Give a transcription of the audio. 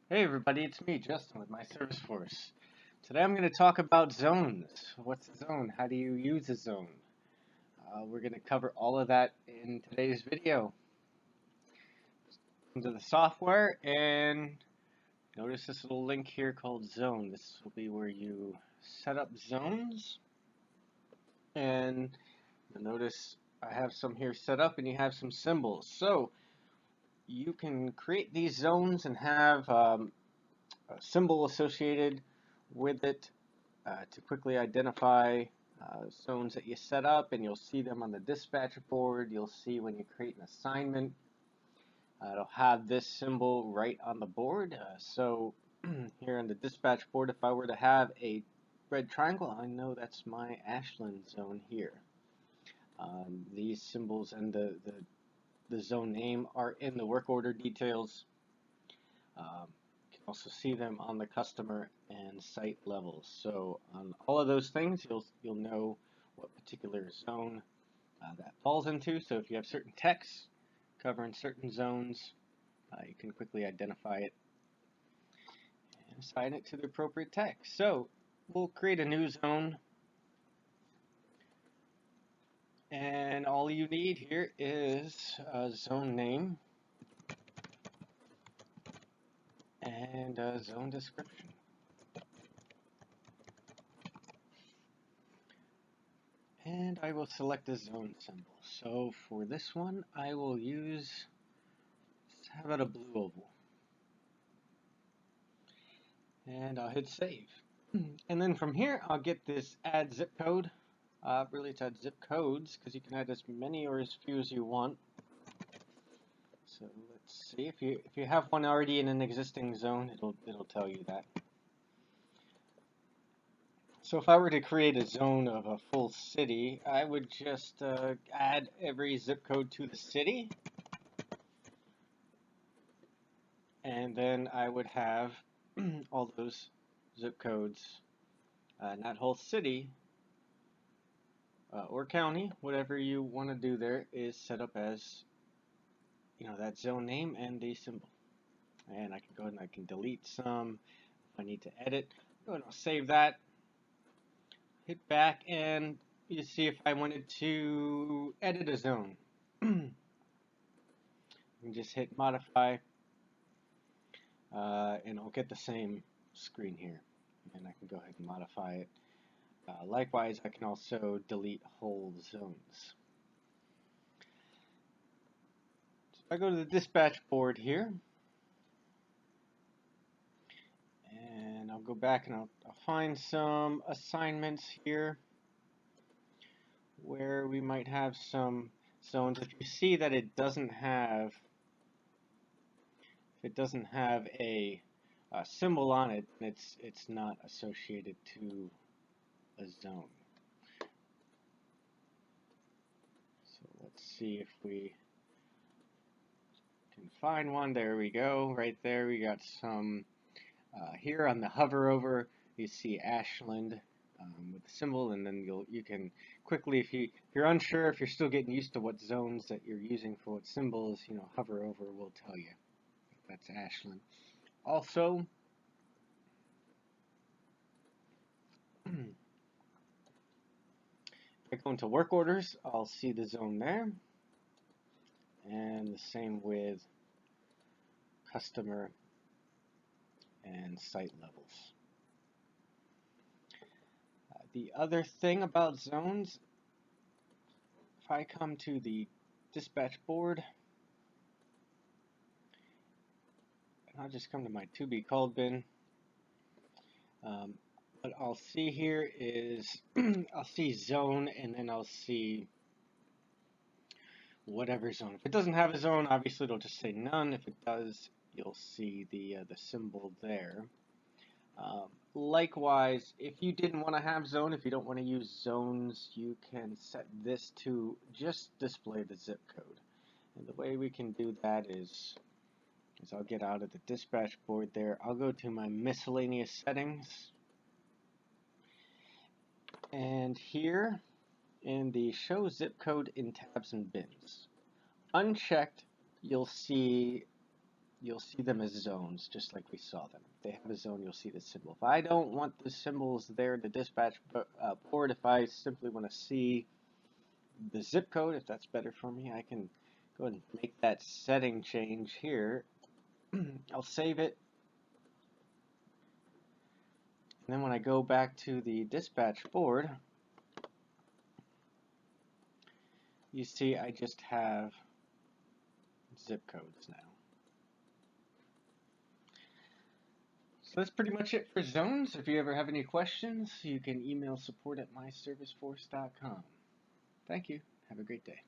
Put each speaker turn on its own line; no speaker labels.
Hey everybody, it's me, Justin, with myServiceForce. Today I'm going to talk about zones. What's a zone? How do you use a zone? We're going to cover all of that in today's video. Into the software, and notice this little link here called Zone. This will be where you set up zones, and you'll notice I have some here set up, and you have some symbols. So you can create these zones and have a symbol associated with it to quickly identify zones that you set up, and you'll see them on the dispatch board. You'll see when you create an assignment, it'll have this symbol right on the board. So here on the dispatch board, if I were to have a red triangle, I know that's my Ashland zone here. These symbols and the zone name are in the work order details. Also see them on the customer and site levels. So on all of those things, you'll know what particular zone that falls into. So if you have certain text covering certain zones, you can quickly identify it and assign it to the appropriate text. So we'll create a new zone, and all you need here is a zone name and a zone description. And I will select a zone symbol. So for this one, I will use, how about a blue oval? And I'll hit save. And then from here, I'll get this add zip code. Really, it's add zip codes, because you can add as many or as few as you want. So let's see, if you have one already in an existing zone, it'll tell you that. So if I were to create a zone of a full city, I would just add every zip code to the city, and then I would have all those zip codes in that whole city or county, whatever you want to do there, is set up as that zone name and the symbol. And I can go ahead and I can delete some if I need to edit. Go ahead and I'll save that. Hit back, and you see if I wanted to edit a zone. You can just hit modify, and I'll get the same screen here. And I can go ahead and modify it. Likewise, I can also delete whole zones. So if I go to the dispatch board here, and I'll go back and I'll find some assignments here where we might have some zones. If you see that it doesn't have a symbol on it, it's not associated to a zone. So let's see if we can find one. There we go. Right there, we got some. Here on the hover over, you see Ashland with the symbol, and then you can quickly, if you're unsure, if you're still getting used to what zones that you're using for what symbols, hover over will tell you that's Ashland. Also, if I go into work orders, I'll see the zone there, and the same with customer and site levels. The other thing about zones, if I come to the dispatch board, and I'll just come to my to be called bin, what I'll see here is I'll see zone, and then I'll see whatever zone. If it doesn't have a zone, obviously it'll just say none. If it does, you'll see the symbol there. Likewise, if you didn't want to have zone, if you don't want to use zones, you can set this to just display the zip code. And the way we can do that is I'll get out of the dispatch board there. I'll go to my miscellaneous settings. And here in the show zip code in tabs and bins, unchecked, you'll see you'll see them as zones, just like we saw them. If they have a zone, you'll see the symbol. If I don't want the symbols there in the dispatch board, if I simply want to see the zip code, if that's better for me, I can go ahead and make that setting change here. I'll save it. And then when I go back to the dispatch board, you see I just have zip codes now. So that's pretty much it for zones. If you ever have any questions, you can email support@myserviceforce.com. Thank you. Have a great day.